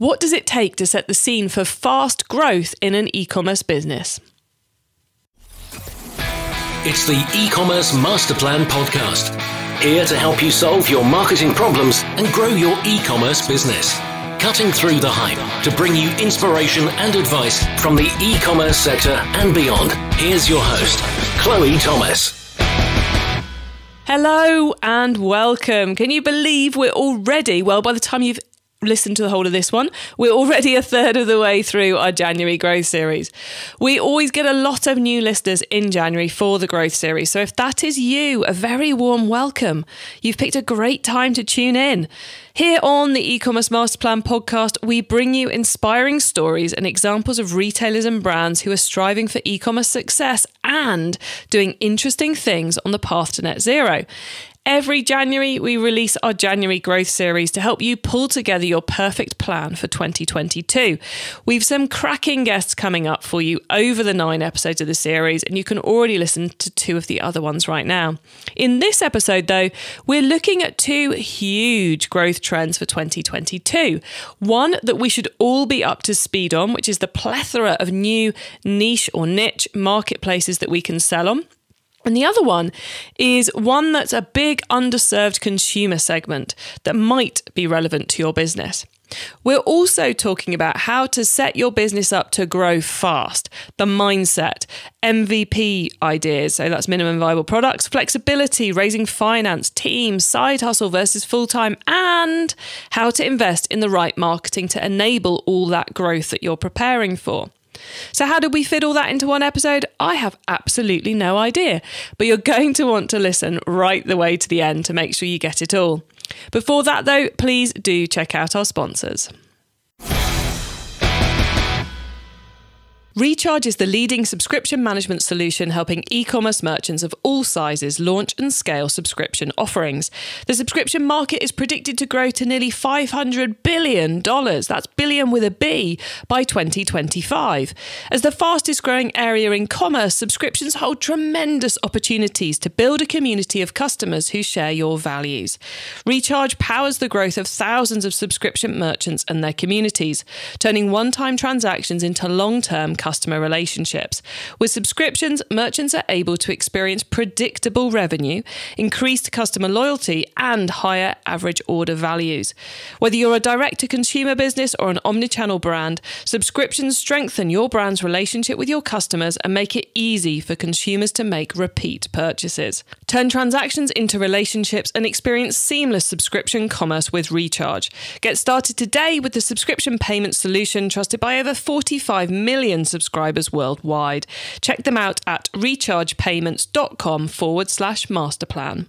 What does it take to set the scene for fast growth in an e-commerce business? It's the E-commerce Master Plan podcast. Here to help you solve your marketing problems and grow your e-commerce business. Cutting through the hype to bring you inspiration and advice from the e-commerce sector and beyond. Here's your host, Chloe Thomas. Hello and welcome. Can you believe we're already, well, by the time you've listen to the whole of this one, we're already a third of the way through our January growth series. We always get a lot of new listeners in January for the growth series. So if that is you, a very warm welcome. You've picked a great time to tune in. Here on the E-commerce Master Plan podcast, we bring you inspiring stories and examples of retailers and brands who are striving for e-commerce success and doing interesting things on the path to net zero. Every January, we release our January growth series to help you pull together your perfect plan for 2022. We've some cracking guests coming up for you over the 9 episodes of the series, and you can already listen to 2 of the other ones right now. In this episode, though, we're looking at 2 huge growth trends for 2022. One that we should all be up to speed on, which is the plethora of new niche or niche marketplaces that we can sell on. And the other one is one that's a big underserved consumer segment that might be relevant to your business. We're also talking about how to set your business up to grow fast, the mindset, MVP ideas, so that's minimum viable products, flexibility, raising finance, teams, side hustle versus full-time, and how to invest in the right marketing to enable all that growth that you're preparing for. So how did we fit all that into one episode? I have absolutely no idea, but you're going to want to listen right the way to the end to make sure you get it all. Before that though, please do check out our sponsors. Recharge is the leading subscription management solution helping e-commerce merchants of all sizes launch and scale subscription offerings. The subscription market is predicted to grow to nearly $500 billion, that's billion with a B, by 2025. As the fastest growing area in commerce, subscriptions hold tremendous opportunities to build a community of customers who share your values. Recharge powers the growth of thousands of subscription merchants and their communities, turning one-time transactions into long-term customer relationships. With subscriptions, merchants are able to experience predictable revenue, increased customer loyalty, and higher average order values. Whether you're a direct-to-consumer business or an omnichannel brand, subscriptions strengthen your brand's relationship with your customers and make it easy for consumers to make repeat purchases. Turn transactions into relationships and experience seamless subscription commerce with Recharge. Get started today with the subscription payment solution trusted by over 45 million subscribers worldwide. Check them out at rechargepayments.com/masterplan.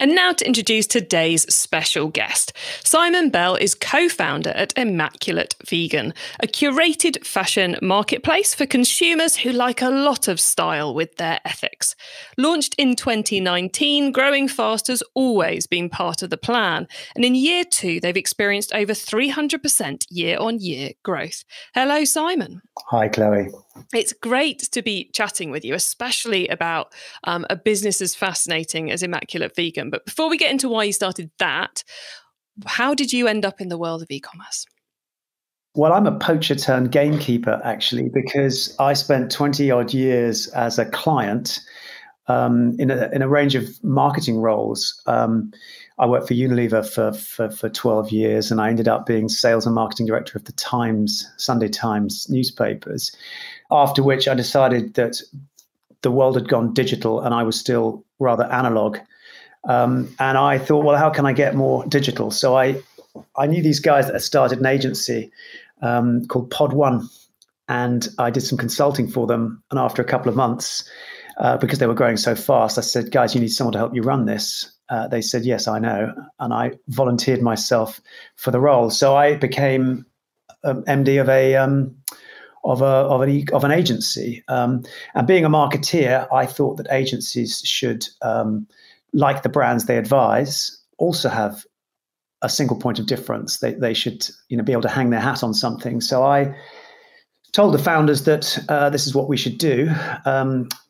And now to introduce today's special guest. Simon Bell is co-founder at Immaculate Vegan, a curated fashion marketplace for consumers who like a lot of style with their ethics. Launched in 2019, growing fast has always been part of the plan. And in year 2, they've experienced over 300% year-on-year growth. Hello, Simon. Hi, Chloe. It's great to be chatting with you, especially about a business as fascinating as Immaculate Vegan. But before we get into why you started that, how did you end up in the world of e-commerce? Well, I'm a poacher turned gamekeeper, actually, because I spent 20 odd years as a client in a range of marketing roles. I worked for Unilever for 12 years, and I ended up being sales and marketing director of the Times, Sunday Times newspapers, after which I decided that the world had gone digital and I was still rather analog. And I thought, well, how can I get more digital? So I knew these guys that had started an agency called Pod One, and I did some consulting for them. And after a couple of months, because they were growing so fast, I said, guys, you need someone to help you run this. They said, yes, I know. And I volunteered myself for the role. So I became MD of an agency. And being a marketeer, I thought that agencies should, like the brands they advise, also have a single point of difference. They should, be able to hang their hat on something. So I told the founders that this is what we should do.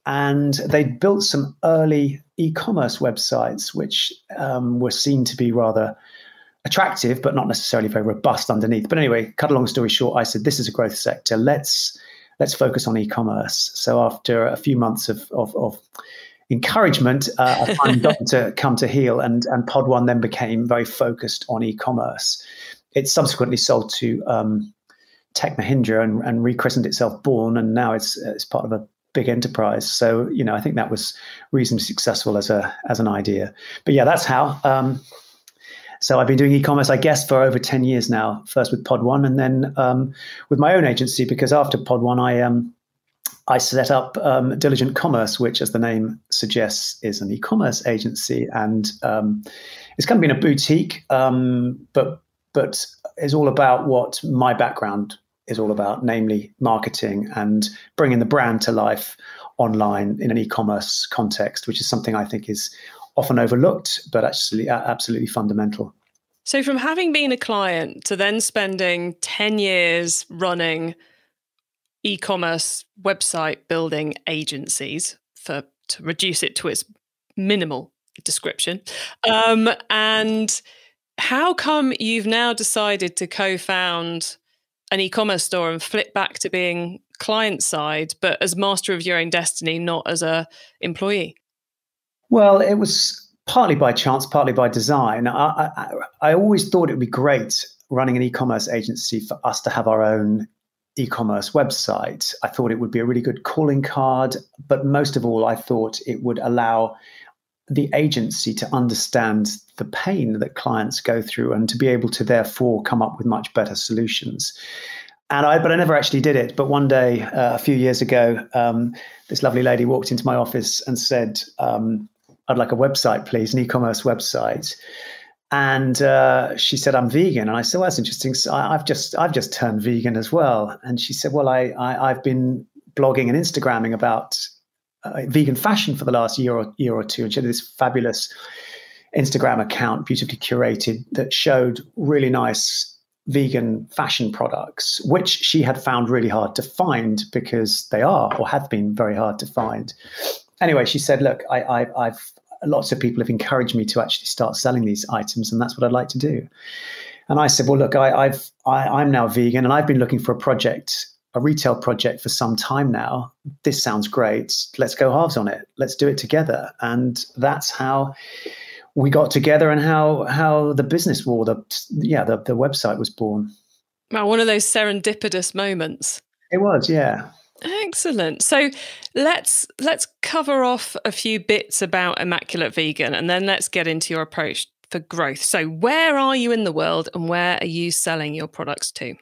And they built some early e-commerce websites, which were seen to be rather attractive, but not necessarily very robust underneath. But anyway, cut a long story short, I said, this is a growth sector. Let's focus on e-commerce. So after a few months of encouragement, I finally got to come to heel, and Pod One then became very focused on e-commerce. It subsequently sold to Tech Mahindra and rechristened itself Born, and now it's part of a big enterprise. So, I think that was reasonably successful as an idea. But yeah, that's how. So I've been doing e-commerce, I guess, for over 10 years now, first with Pod One and then with my own agency, because after Pod One, I set up Diligent Commerce, which, as the name suggests, is an e-commerce agency. And it's kind of been a boutique, but is all about what my background is all about, namely marketing and bringing the brand to life online in an e-commerce context, which is something I think is often overlooked, but actually absolutely fundamental. So from having been a client to then spending 10 years running e-commerce website building agencies, to reduce it to its minimal description, and how come you've now decided to co-found an e-commerce store and flip back to being client side, but as master of your own destiny, not as a employee? Well, it was partly by chance, partly by design. I always thought it would be great running an e-commerce agency for us to have our own e-commerce website. I thought it would be a really good calling card, but most of all, I thought it would allow the agency to understand the pain that clients go through and to be able to therefore come up with much better solutions. But I never actually did it. But one day, a few years ago, this lovely lady walked into my office and said, I'd like a website, please, an e-commerce website. And she said, I'm vegan. And I said, well, that's interesting. So I've just turned vegan as well. And she said, well, I've been blogging and Instagramming about vegan fashion for the last year or two. And she had this fabulous Instagram account, beautifully curated, that showed really nice vegan fashion products, which she had found really hard to find because they are or have been very hard to find. Anyway, she said, look, I've lots of people have encouraged me to actually start selling these items, and that's what I'd like to do. And I said, well, look, I'm now vegan, and I've been looking for a retail project for some time now. This sounds great. Let's go halves on it. Let's do it together. And that's how we got together and how the business war, the website was born. Wow, one of those serendipitous moments. It was, yeah. Excellent. So let's cover off a few bits about Immaculate Vegan, and then let's get into your approach for growth. So where are you in the world, and where are you selling your products to?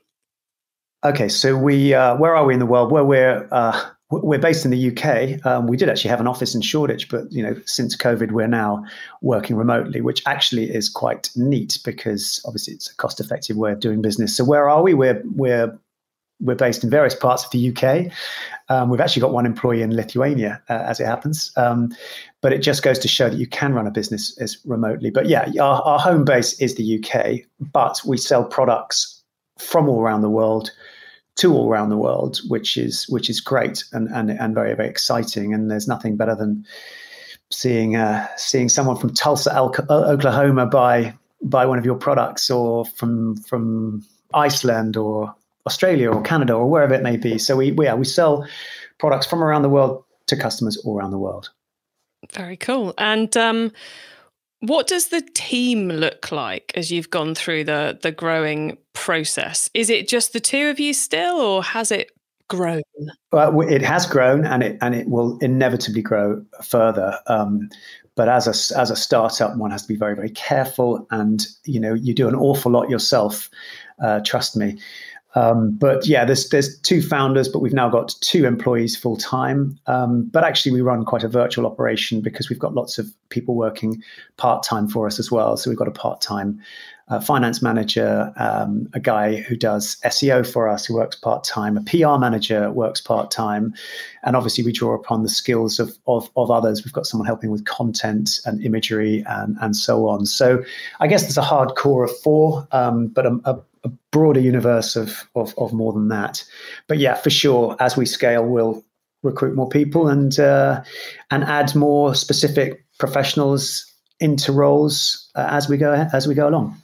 Okay, so where are we in the world? Well, we're based in the UK. We did actually have an office in Shoreditch, but since COVID, we're now working remotely, which actually is quite neat because obviously it's a cost-effective way of doing business. So where are we? We're based in various parts of the UK. We've actually got one employee in Lithuania, as it happens. But it just goes to show that you can run a business as remotely. But yeah, our home base is the UK, but we sell products from all around the world to all around the world, which is great and very, very exciting. And there's nothing better than seeing someone from Tulsa, Oklahoma buy one of your products, or from Iceland or Australia or Canada or wherever it may be. So we sell products from around the world to customers all around the world. Very cool. And what does the team look like as you've gone through the growing process? Is it just the two of you still, or has it grown? It has grown, and it will inevitably grow further. But as a startup, one has to be very, very careful, and you do an awful lot yourself. Trust me. But yeah, there's two founders, but we've now got 2 employees full time. But actually, we run quite a virtual operation because we've got lots of people working part time for us as well. So we've got a part time finance manager, a guy who does SEO for us who works part time, a PR manager works part time, and obviously we draw upon the skills of others. We've got someone helping with content and imagery and so on. So I guess there's a hard core of 4, but a broader universe of more than that. But yeah, for sure, as we scale, we'll recruit more people and add more specific professionals into roles as we go along.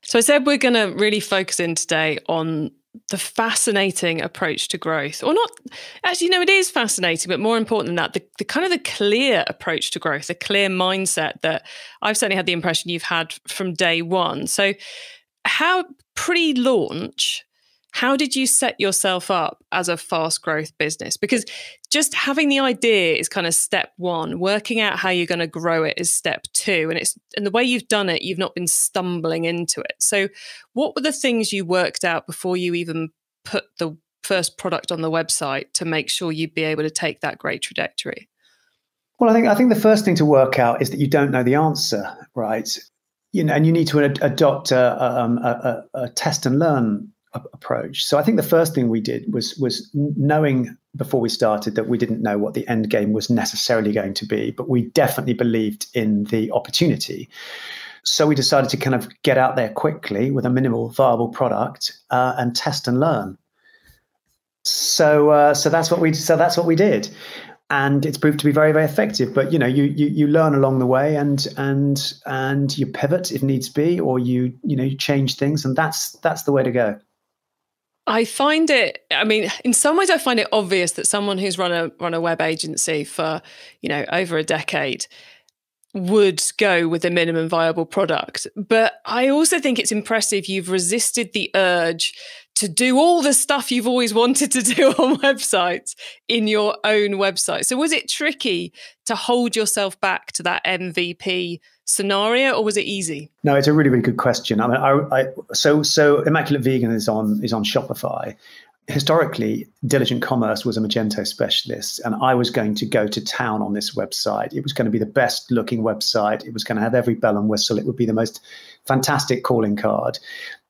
So I said we're going to really focus in today on the fascinating approach to growth, or not, actually, no, it is fascinating, but more important than that, the kind of the clear approach to growth, the clear mindset that I've certainly had the impression you've had from day one. So how pre-launch, how did you set yourself up as a fast growth business? Because just having the idea is kind of step one. Working out how you're going to grow it is step two. And the way you've done it, you've not been stumbling into it. So what were the things you worked out before you even put the first product on the website to make sure you'd be able to take that great trajectory? Well, I think the first thing to work out is that you don't know the answer, right? And you need to adopt a test and learn approach. So I think the first thing we did was knowing before we started that we didn't know what the end game was necessarily going to be, but we definitely believed in the opportunity. So we decided to kind of get out there quickly with a minimal viable product and test and learn. So that's what we did. And it's proved to be very, very effective. But you learn along the way, and you pivot if needs be, or you change things, and that's the way to go. I find it, I mean, in some ways I find it obvious that someone who's run a web agency for, over a decade would go with a minimum viable product. But I also think it's impressive you've resisted the urge to do all the stuff you've always wanted to do on websites in your own website. So was it tricky to hold yourself back to that MVP scenario, or was it easy? No, it's a really, really good question. I mean, so Immaculate Vegan is on Shopify. Historically, Diligent Commerce was a Magento specialist, and I was going to go to town on this website. It was going to be the best looking website. It was going to have every bell and whistle. It would be the most fantastic calling card.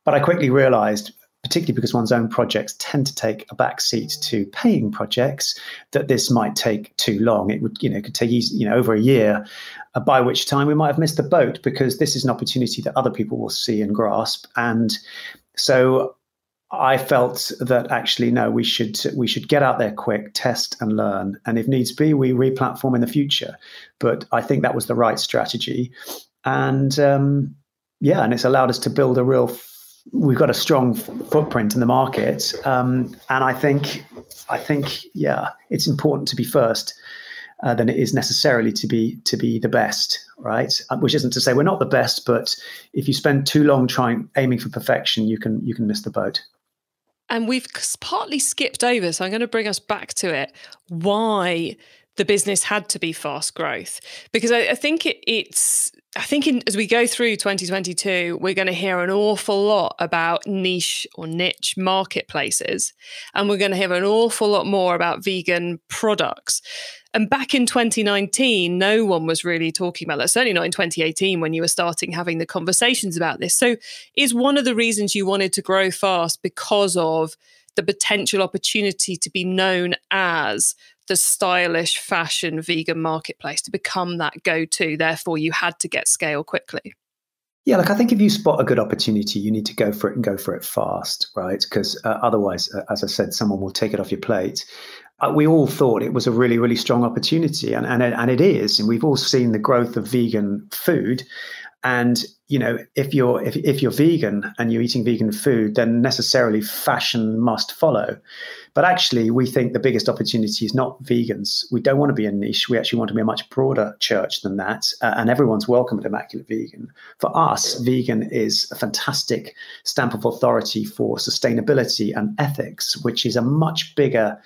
But I quickly realized, particularly because one's own projects tend to take a backseat to paying projects, that this might take too long. It would, could take over a year, by which time we might have missed the boat, because this is an opportunity that other people will see and grasp. And so I felt that actually, no, we should get out there quick, test and learn. And if needs be, we re-platform in the future. But I think that was the right strategy. And and it's allowed us to build we've got a strong footprint in the market. And I think, it's important to be first than it is necessarily to be the best, right? Which isn't to say we're not the best, but if you spend too long aiming for perfection, you can miss the boat. And we've partly skipped over, so I'm going to bring us back to it, why the business had to be fast growth. Because I think as we go through 2022, we're going to hear an awful lot about niche or niche marketplaces, and we're going to hear an awful lot more about vegan products. And back in 2019, no one was really talking about that. Certainly not in 2018 when you were starting having the conversations about this. So is one of the reasons you wanted to grow fast because of the potential opportunity to be known as the stylish fashion vegan marketplace, to become that go-to? Therefore, you had to get scale quickly. Yeah, look, I think if you spot a good opportunity, you need to go for it and go for it fast, right? Because otherwise, as I said, someone will take it off your plate. We all thought it was a really, really strong opportunity, and it is. And we've all seen the growth of vegan food. And if you're vegan and you're eating vegan food, then necessarily fashion must follow. But actually, we think the biggest opportunity is not vegans. We don't want to be a niche. We actually want to be a much broader church than that. And everyone's welcome at Immaculate Vegan. For us, vegan is a fantastic stamp of authority for sustainability and ethics, which is a much bigger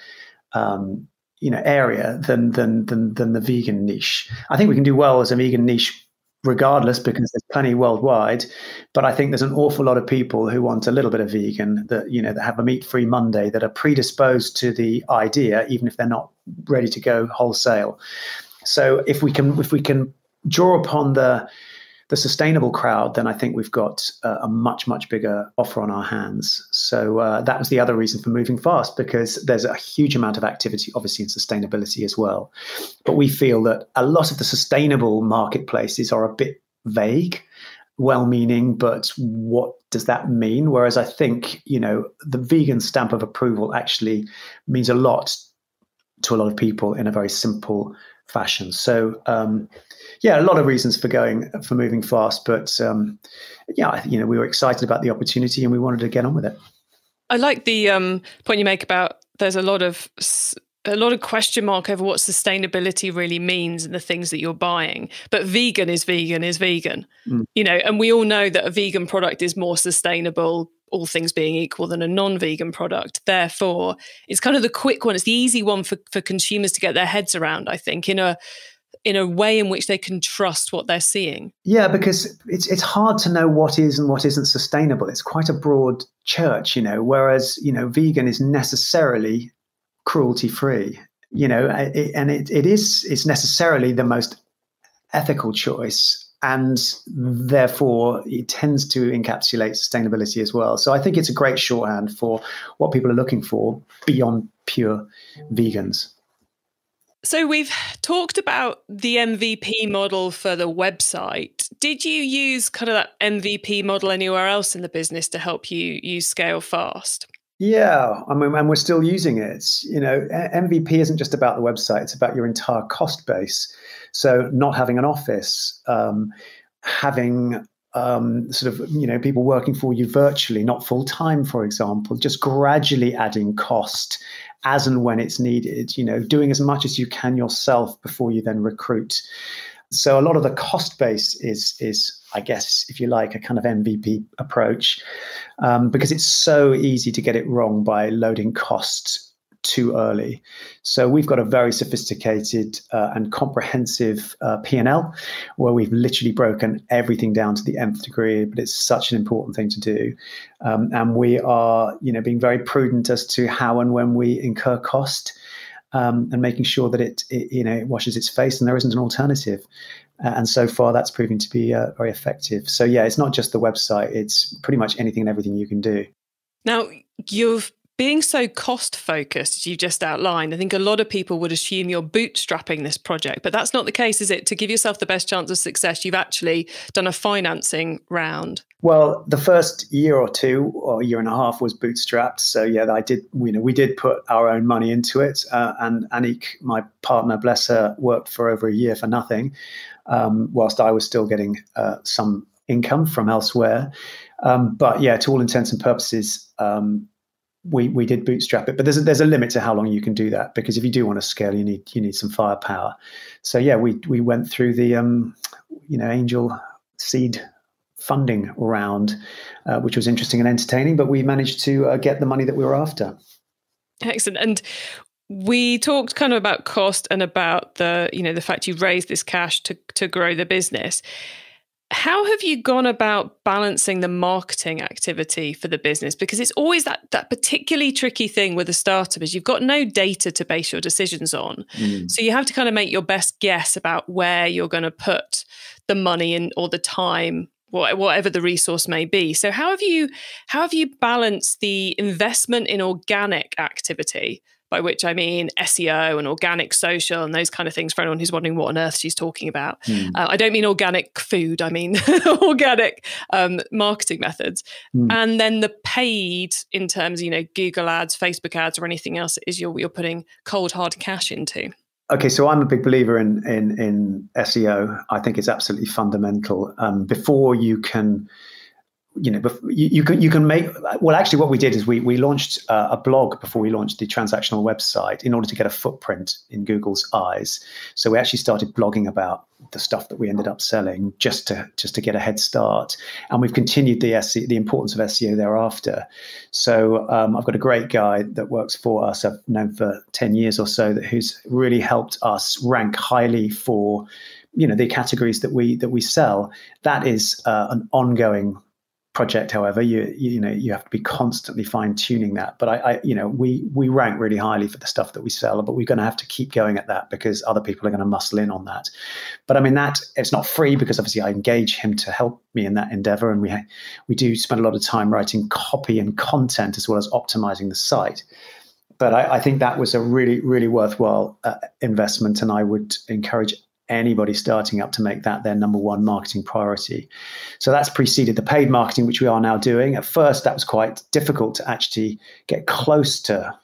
area than the vegan niche. I think we can do well as a vegan niche regardless, because there's plenty worldwide. But I think there's an awful lot of people who want a little bit of vegan, that have a meat-free Monday, that are predisposed to the idea, even if they're not ready to go wholesale. So if we can draw upon the sustainable crowd, then I think we've got a much, much bigger offer on our hands. So that was the other reason for moving fast, because there's a huge amount of activity, obviously, in sustainability as well. But we feel that a lot of the sustainable marketplaces are a bit vague, well-meaning, but what does that mean? Whereas I think, the vegan stamp of approval actually means a lot to a lot of people in a very simple fashion. So yeah, a lot of reasons for moving fast, but yeah, we were excited about the opportunity and we wanted to get on with it. I like the point you make about there's a lot of question mark over what sustainability really means and the things that you're buying. But vegan is vegan is vegan, and we all know that a vegan product is more sustainable, all things being equal, than a non-vegan product. Therefore, it's kind of the quick one. It's the easy one for consumers to get their heads around, I think, in a way in which they can trust what they're seeing. Yeah, because it's hard to know what is and what isn't sustainable. It's quite a broad church, whereas, vegan is necessarily cruelty-free, and it's necessarily the most ethical choice. And therefore, it tends to encapsulate sustainability as well. So I think it's a great shorthand for what people are looking for beyond pure vegans. So we've talked about the MVP model for the website. Did you use kind of that MVP model anywhere else in the business to help you scale fast? Yeah, I mean, and we're still using it. MVP isn't just about the website, it's about your entire cost base. So not having an office, having sort of, people working for you virtually, not full time, for example, just gradually adding cost as and when it's needed, doing as much as you can yourself before you then recruit. So a lot of the cost base is, I guess, if you like, a kind of MVP approach, because it's so easy to get it wrong by loading costs too early. So we've got a very sophisticated and comprehensive P&L where we've literally broken everything down to the nth degree, but it's such an important thing to do. And we are, being very prudent as to how and when we incur cost. And making sure that it washes its face and there isn't an alternative. And so far, that's proving to be very effective. So yeah, it's not just the website; it's pretty much anything and everything you can do. Now, you're being so cost focused, as you just outlined. I think a lot of people would assume you're bootstrapping this project, but that's not the case, is it? To give yourself the best chance of success, you've actually done a financing round. Well, the first year or two, or year and a half, was bootstrapped. So yeah, we did put our own money into it. And Anik, my partner, bless her, worked for over a year for nothing, whilst I was still getting some income from elsewhere. But yeah, to all intents and purposes, we did bootstrap it. But there's a limit to how long you can do that, because if you do want to scale, you need some firepower. So yeah, we went through the angel seed funding round, which was interesting and entertaining, but we managed to get the money that we were after. Excellent. And we talked kind of about cost and about the fact you raised this cash to grow the business. How have you gone about balancing the marketing activity for the business? Because it's always that particularly tricky thing with a startup is you've got no data to base your decisions on. So you have to kind of make your best guess about where you're going to put the money in or the time, whatever the resource may be. So how have you balanced the investment in organic activity, by which I mean SEO and organic social and those kind of things, for anyone who's wondering what on earth she's talking about. I don't mean organic food, I mean organic marketing methods. And then the paid in terms of, Google ads, Facebook ads, or anything else is you're putting cold, hard cash into. Okay, so I'm a big believer in SEO. I think it's absolutely fundamental. Before you can, you can make. Well, actually, what we did is we launched a blog before we launched the transactional website in order to get a footprint in Google's eyes. So we actually started blogging about the stuff that we ended up selling just to get a head start, and we've continued the importance of SEO thereafter. So I've got a great guy that works for us. I've known for 10 years or so who's really helped us rank highly for the categories that we sell. That is an ongoing project. However, you have to be constantly fine tuning that. But we rank really highly for the stuff that we sell, but we're going to have to keep going at that because other people are going to muscle in on that. But I mean, that it's not free because obviously I engage him to help me in that endeavor, and we do spend a lot of time writing copy and content as well as optimizing the site. But I think that was a really, really worthwhile investment, and I would encourage anybody starting up to make that their number one marketing priority. So that's preceded the paid marketing, which we are now doing. At first, that was quite difficult to actually get close to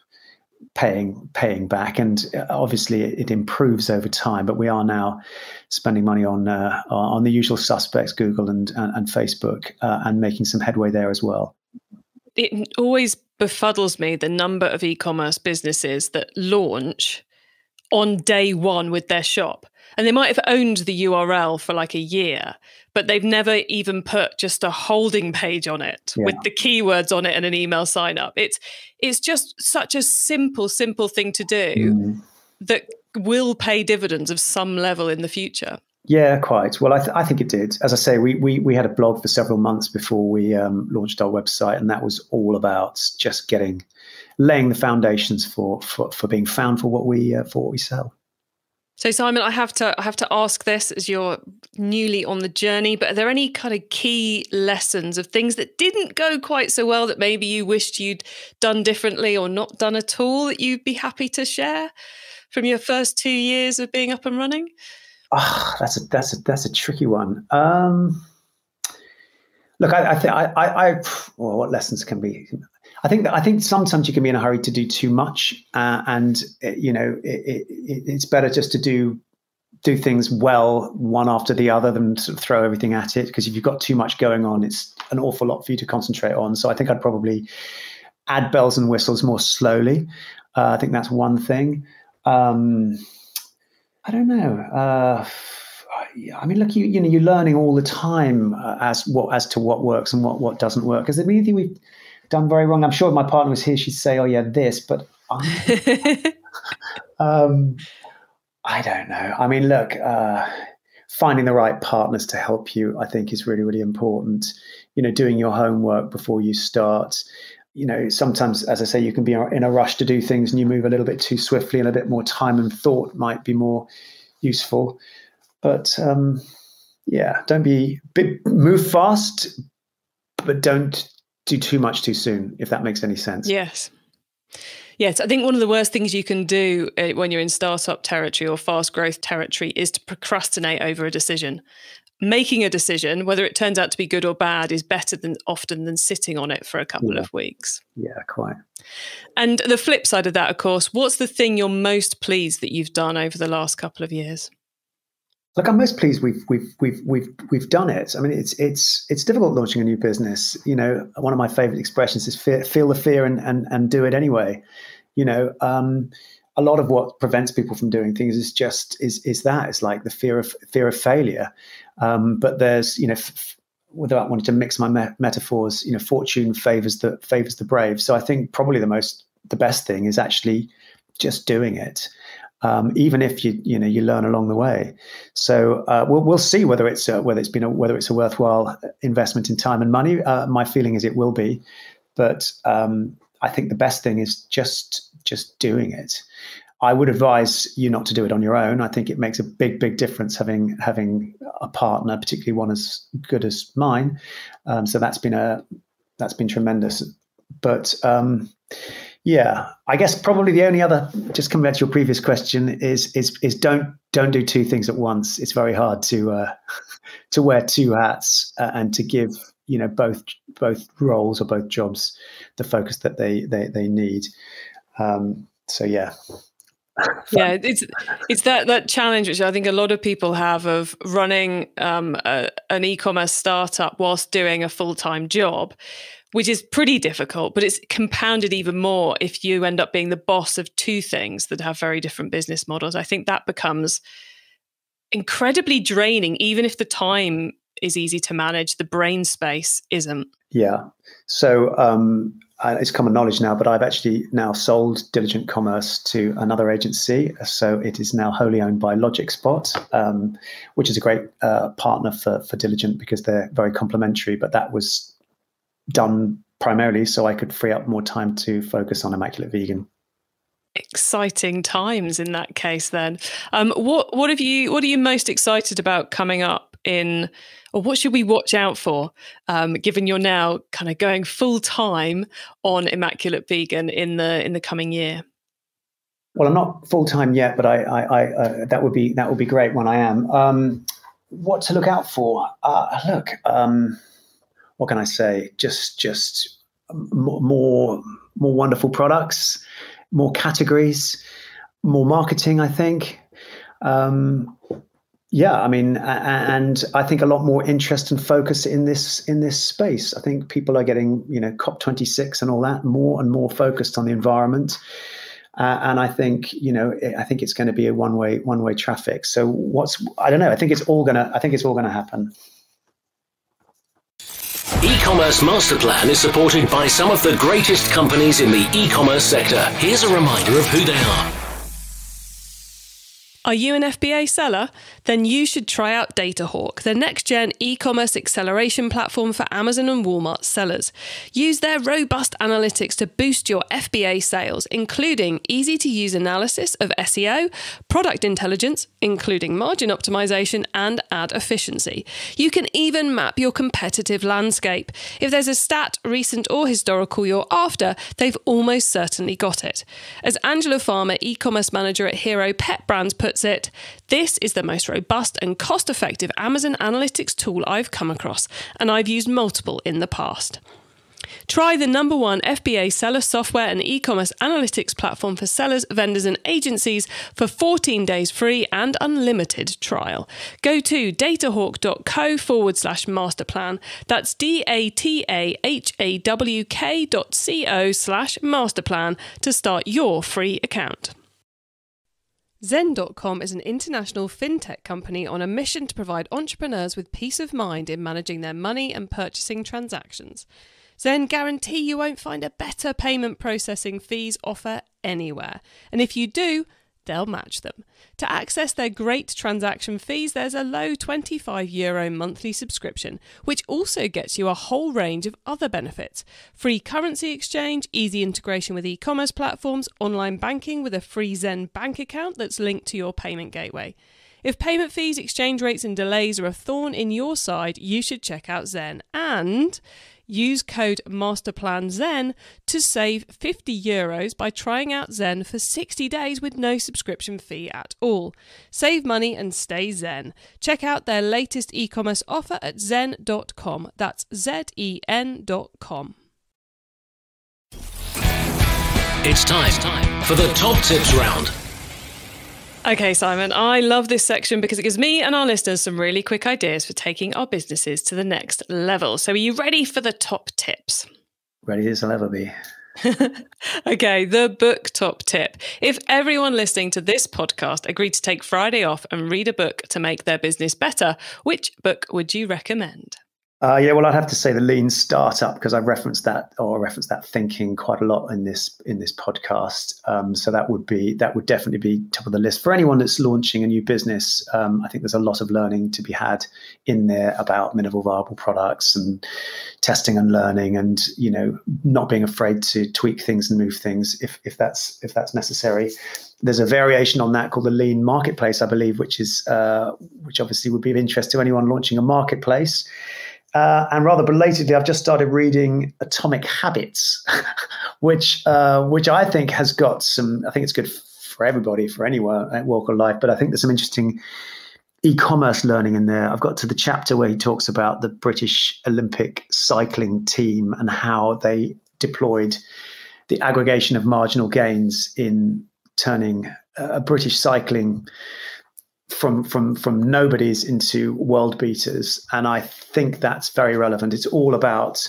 paying back, and obviously it improves over time. But we are now spending money on the usual suspects, Google and Facebook, and making some headway there as well. It always befuddles me, the number of e-commerce businesses that launch on day one with their shop. And they might have owned the URL for like a year, but they've never even put just a holding page on it with the keywords on it and an email sign up. It's just such a simple thing to do that will pay dividends of some level in the future. Yeah, quite. Well, I think it did. As I say, we had a blog for several months before we launched our website, and that was all about just laying the foundations for being found for what we sell. So, Simon, I have to ask this as you're newly on the journey, but are there any kind of key lessons of things that didn't go quite so well that maybe you wished you'd done differently or not done at all that you'd be happy to share from your first 2 years of being up and running? Oh, that's a tricky one. Look, well, what lessons can be? I think sometimes you can be in a hurry to do too much, and it's better just to do things well one after the other than sort of throw everything at it. Because if you've got too much going on, it's an awful lot for you to concentrate on. So I think I'd probably add bells and whistles more slowly. I think that's one thing. I don't know. I mean, look, you're learning all the time as to what works and what doesn't work. Is there anything we've done very wrong? I'm sure if my partner was here, she'd say, "Oh yeah, this," but I don't know. I mean, look, finding the right partners to help you, I think, is really, really important. Doing your homework before you start. Sometimes, as I say, you can be in a rush to do things and you move a little bit too swiftly, and a bit more time and thought might be more useful. But move fast, but don't do too much too soon, if that makes any sense. Yes. I think one of the worst things you can do when you're in startup territory or fast growth territory is to procrastinate over a decision. Making a decision, whether it turns out to be good or bad, is better often than sitting on it for a couple of weeks. Yeah, quite. And the flip side of that, of course, what's the thing you're most pleased that you've done over the last couple of years? Look, I'm most pleased we've done it. I mean, it's difficult launching a new business. One of my favorite expressions is feel the fear and do it anyway. A lot of what prevents people from doing things is that it's like the fear of failure. But there's without wanting to mix my metaphors, fortune favors the brave. So I think probably the best thing is actually just doing it. Even if you learn along the way. So we'll see whether it's a worthwhile investment in time and money. My feeling is it will be, but I think the best thing is just doing it. I would advise you not to do it on your own. I think it makes a big difference having a partner, particularly one as good as mine. So that's been tremendous. But yeah, I guess probably the only other, just coming back to your previous question, is don't do two things at once. It's very hard to wear two hats and to give both roles or both jobs the focus that they need. So yeah. Yeah, it's that challenge which I think a lot of people have of running an e-commerce startup whilst doing a full-time job, which is pretty difficult, but it's compounded even more if you end up being the boss of two things that have very different business models. I think that becomes incredibly draining, even if the time is easy to manage, the brain space isn't. Yeah. So it's common knowledge now, but I've actually now sold Diligent Commerce to another agency. So it is now wholly owned by LogicSpot, which is a great partner for Diligent because they're very complementary. But that was done primarily so I could free up more time to focus on Immaculate Vegan. Exciting times in that case then. What are you most excited about coming up in, or what should we watch out for, given you're now kind of going full time on Immaculate Vegan in the coming year? Well, I'm not full time yet, but I that would be great when I am. What to look out for? What can I say? Just more wonderful products. more categories, more marketing, I think. Yeah, I mean, and I think a lot more interest and focus in this space. I think people are getting, COP26 and all that, more and more focused on the environment. And I think, I think it's going to be a one-way traffic. So I don't know. I think it's all going to happen. E-commerce Master Plan is supported by some of the greatest companies in the e-commerce sector. Here's a reminder of who they are. Are you an FBA seller? Then you should try out DataHawk, the next-gen e-commerce acceleration platform for Amazon and Walmart sellers. Use their robust analytics to boost your FBA sales, including easy-to-use analysis of SEO, product intelligence, including margin optimization, and ad efficiency. You can even map your competitive landscape. If there's a stat, recent or historical, you're after, they've almost certainly got it. As Angela Farmer, e-commerce manager at Hero Pet Brands, puts it, this is the most robust and cost-effective Amazon analytics tool I've come across, and I've used multiple in the past. Try the #1 FBA seller software and e-commerce analytics platform for sellers, vendors and agencies for 14 days free and unlimited trial. Go to datahawk.co/masterplan. That's datahawk.co/masterplan to start your free account. Zen.com is an international fintech company on a mission to provide entrepreneurs with peace of mind in managing their money and purchasing transactions. Zen guarantee you won't find a better payment processing fees offer anywhere. And if you do, they'll match them. To access their great transaction fees, there's a low €25 monthly subscription, which also gets you a whole range of other benefits. Free currency exchange, easy integration with e-commerce platforms, online banking with a free Zen bank account that's linked to your payment gateway. If payment fees, exchange rates and delays are a thorn in your side, you should check out Zen. And use code MASTERPLANZEN to save €50 by trying out Zen for 60 days with no subscription fee at all. Save money and stay Zen. Check out their latest e-commerce offer at zen.com. That's zen.com. It's time for the top tips round. Okay, Simon, I love this section because it gives me and our listeners some really quick ideas for taking our businesses to the next level. So are you ready for the top tips? Ready as I'll ever be. Okay, the book top tip. If everyone listening to this podcast agreed to take Friday off and read a book to make their business better, which book would you recommend? Yeah, well, I'd have to say the Lean Startup, because I've referenced that thinking quite a lot in this podcast. So that would definitely be top of the list for anyone that's launching a new business. I think there's a lot of learning to be had in there about minimal viable products and testing and learning, and not being afraid to tweak things and move things if that's necessary. There's a variation on that called the Lean Marketplace, I believe, which obviously would be of interest to anyone launching a marketplace. And rather belatedly, I've just started reading Atomic Habits, which I think has got some. I think it's good for everybody, for anyone at walk of life. But I think there's some interesting e-commerce learning in there. I've got to the chapter where he talks about the British Olympic cycling team and how they deployed the aggregation of marginal gains in turning a British cycling from nobodies into world beaters. And I think that's very relevant. It's all about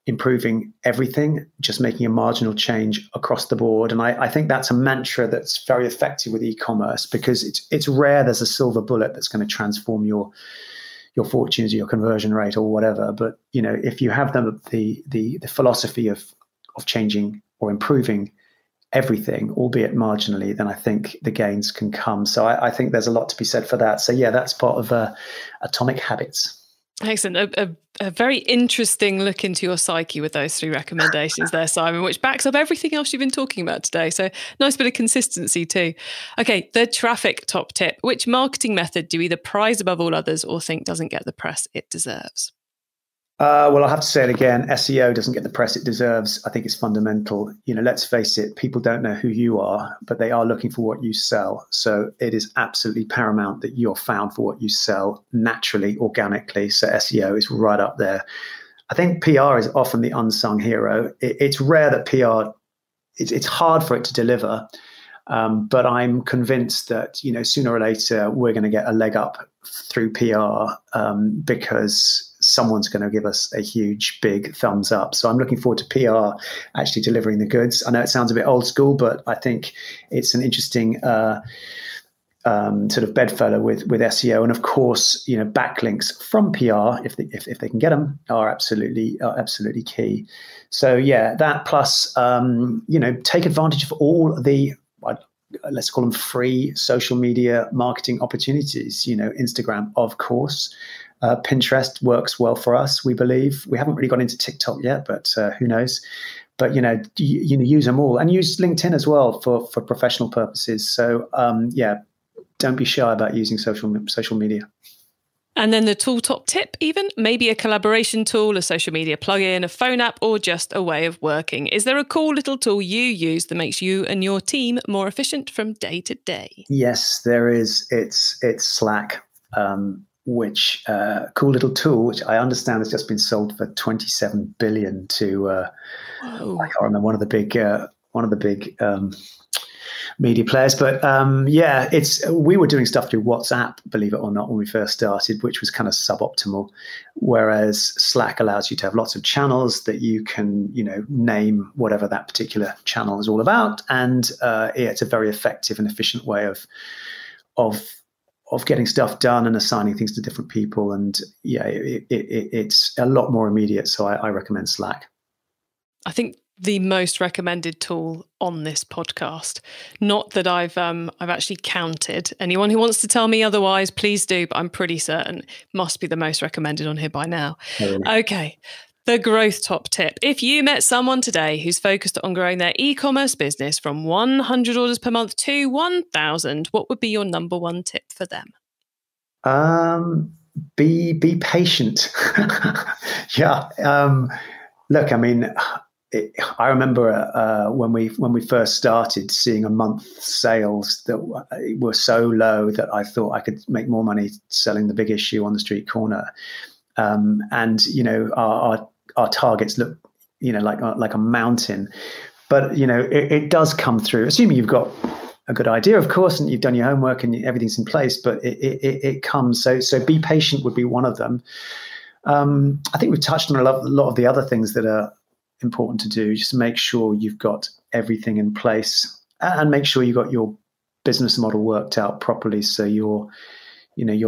improving everything, just making a marginal change across the board. And I think that's a mantra that's very effective with e-commerce, because it's rare there's a silver bullet that's going to transform your fortunes or your conversion rate or whatever. But if you have the philosophy of changing or improving everything, albeit marginally, then I think the gains can come. So I think there's a lot to be said for that. So yeah, that's part of Atomic Habits. Excellent. A very interesting look into your psyche with those 3 recommendations there, Simon, which backs up everything else you've been talking about today. So nice bit of consistency too. Okay, the traffic top tip. Which marketing method do you either prize above all others or think doesn't get the press it deserves? Well, I'll have to say it again. SEO doesn't get the press it deserves. I think it's fundamental. Let's face it, people don't know who you are, but they are looking for what you sell. So it is absolutely paramount that you're found for what you sell naturally, organically. So SEO is right up there. I think PR is often the unsung hero. It's rare that PR it's hard for it to deliver. But I'm convinced that, sooner or later, we're going to get a leg up through PR because someone's going to give us a huge, big thumbs up. So I'm looking forward to PR actually delivering the goods. I know it sounds a bit old school, but I think it's an interesting sort of bedfellow with SEO. And of course, backlinks from PR, if they can get them, are absolutely key. So yeah, that plus, take advantage of all the, let's call them free social media marketing opportunities. Instagram, of course. Pinterest works well for us, we believe. We haven't really got into TikTok yet, but who knows? But use them all, and use LinkedIn as well for professional purposes. So don't be shy about using social media. And then the tool top tip, even maybe a collaboration tool, a social media plugin, a phone app, or just a way of working. Is there a cool little tool you use that makes you and your team more efficient from day to day? Yes, there is. It's Slack, which cool little tool, which I understand has just been sold for 27 billion to I can't remember, one of the big media players. But we were doing stuff through WhatsApp, believe it or not, when we first started, which was kind of suboptimal. Whereas Slack allows you to have lots of channels that you can, name whatever that particular channel is all about. And it's a very effective and efficient way of getting stuff done and assigning things to different people. And it's a lot more immediate. So I recommend Slack. I think the most recommended tool on this podcast. Not that I've actually counted. Anyone who wants to tell me otherwise, please do, but I'm pretty certain it must be the most recommended on here by now. Okay. The growth top tip. If you met someone today who's focused on growing their e-commerce business from 100 orders per month to 1,000, what would be your number one tip for them? Be patient. Look, I mean, I remember when we first started seeing a month's sales that were so low that I thought I could make more money selling the big issue on the street corner. Our targets look, like a mountain, but it does come through. Assuming you've got a good idea, of course, and you've done your homework and everything's in place. But it comes. So be patient would be one of them. I think we've touched on a lot of the other things that are important to do. Just make sure you've got everything in place, and make sure you got your business model worked out properly. So you're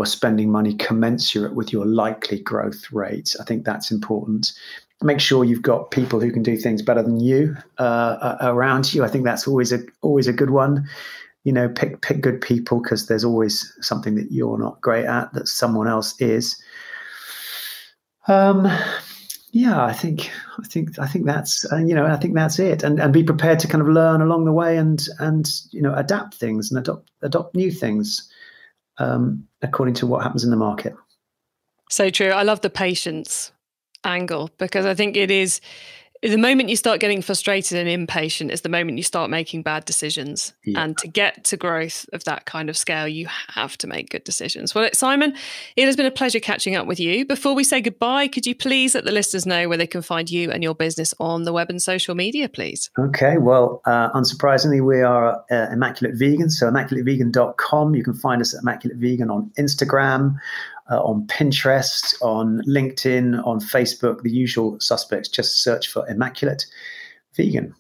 spending money commensurate with your likely growth rate. I think that's important. Make sure you've got people who can do things better than you around you. I think that's always a good one. Pick good people, because there's always something that you're not great at that someone else is. I think that's I think that's it. And be prepared to kind of learn along the way and adapt things and adopt new things according to what happens in the market. So true. I love the patience angle, because I think it is the moment you start getting frustrated and impatient is the moment you start making bad decisions. Yeah. And to get to growth of that kind of scale, you have to make good decisions. Well, Simon, it has been a pleasure catching up with you. Before we say goodbye, could you please let the listeners know where they can find you and your business on the web and social media, please? Okay. Well, unsurprisingly, we are Immaculate Vegan. So immaculatevegan.com. You can find us at Immaculate Vegan on Instagram, on Pinterest, on LinkedIn, on Facebook, the usual suspects. Just search for Immaculate Vegan.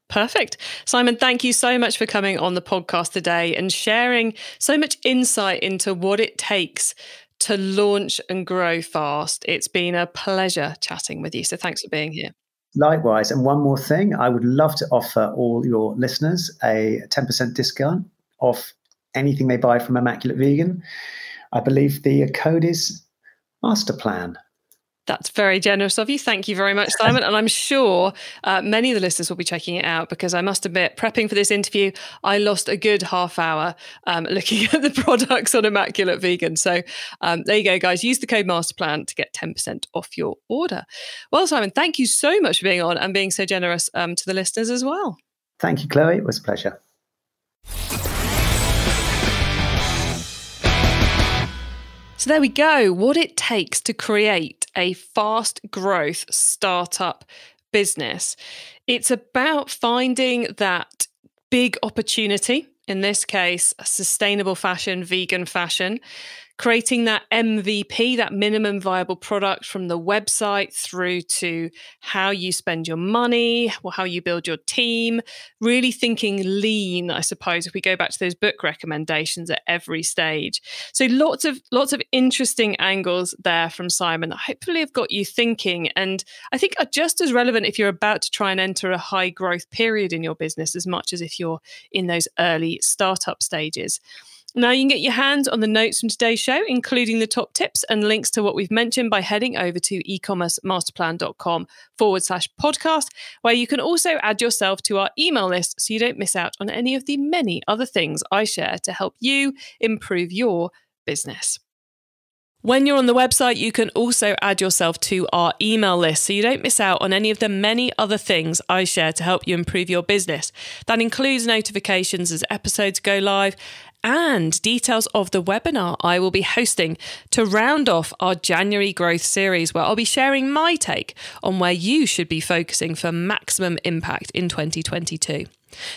Perfect. Simon, thank you so much for coming on the podcast today and sharing so much insight into what it takes to launch and grow fast. It's been a pleasure chatting with you. So thanks for being here. Likewise. And one more thing, I would love to offer all your listeners a 10% discount off anything they buy from Immaculate Vegan. I believe the code is Masterplan. That's very generous of you. Thank you very much, Simon. And I'm sure many of the listeners will be checking it out, because I must admit, prepping for this interview, I lost a good half hour looking at the products on Immaculate Vegan. So there you go, guys. Use the code Masterplan to get 10% off your order. Well, Simon, thank you so much for being on and being so generous to the listeners as well. Thank you, Chloe. It was a pleasure. So there we go. What it takes to create a fast growth startup business. It's about finding that big opportunity, in this case, sustainable fashion, vegan fashion, creating that MVP, that minimum viable product, from the website through to how you spend your money or how you build your team, really thinking lean, I suppose, if we go back to those book recommendations at every stage. So lots of interesting angles there from Simon that hopefully have got you thinking, and I think are just as relevant if you're about to try and enter a high growth period in your business as much as if you're in those early startup stages. Now, you can get your hands on the notes from today's show, including the top tips and links to what we've mentioned, by heading over to ecommercemasterplan.com/podcast, where you can also add yourself to our email list so you don't miss out on any of the many other things I share to help you improve your business. When you're on the website, you can also add yourself to our email list so you don't miss out on any of the many other things I share to help you improve your business. That includes notifications as episodes go live and details of the webinar I will be hosting to round off our January growth series, where I'll be sharing my take on where you should be focusing for maximum impact in 2022.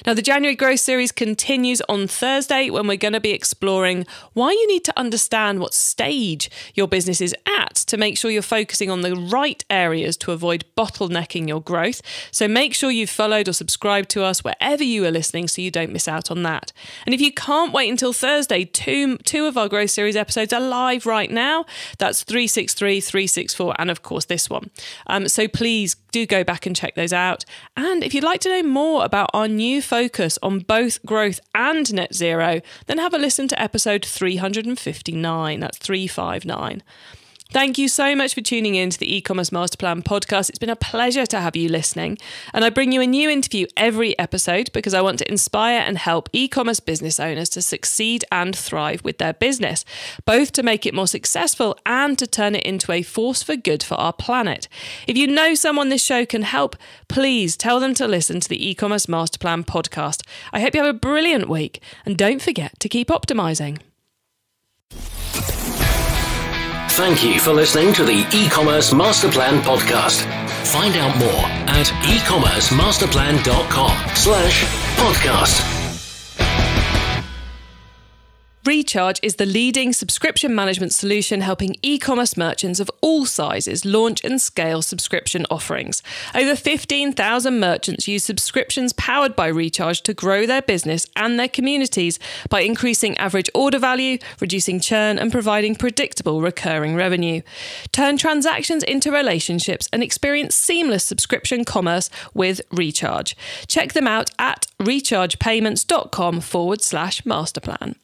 Now, the January Growth Series continues on Thursday, when we're going to be exploring why you need to understand what stage your business is at to make sure you're focusing on the right areas to avoid bottlenecking your growth. So make sure you've followed or subscribed to us wherever you are listening so you don't miss out on that. And if you can't wait until Thursday, two of our Growth Series episodes are live right now. That's 363, 364, and of course this one. So please do go back and check those out. And if you'd like to know more about our new focus on both growth and net zero, then have a listen to episode 359. That's 359. Thank you so much for tuning in to the E-commerce Master Plan podcast. It's been a pleasure to have you listening. And I bring you a new interview every episode because I want to inspire and help e-commerce business owners to succeed and thrive with their business, both to make it more successful and to turn it into a force for good for our planet. If you know someone this show can help, please tell them to listen to the E-commerce Master Plan podcast. I hope you have a brilliant week, and don't forget to keep optimizing. Thank you for listening to the E-commerce Master Plan podcast. Find out more at ecommercemasterplan.com/podcast. Recharge is the leading subscription management solution helping e-commerce merchants of all sizes launch and scale subscription offerings. Over 15,000 merchants use subscriptions powered by Recharge to grow their business and their communities by increasing average order value, reducing churn, and providing predictable recurring revenue. Turn transactions into relationships and experience seamless subscription commerce with Recharge. Check them out at rechargepayments.com/masterplan.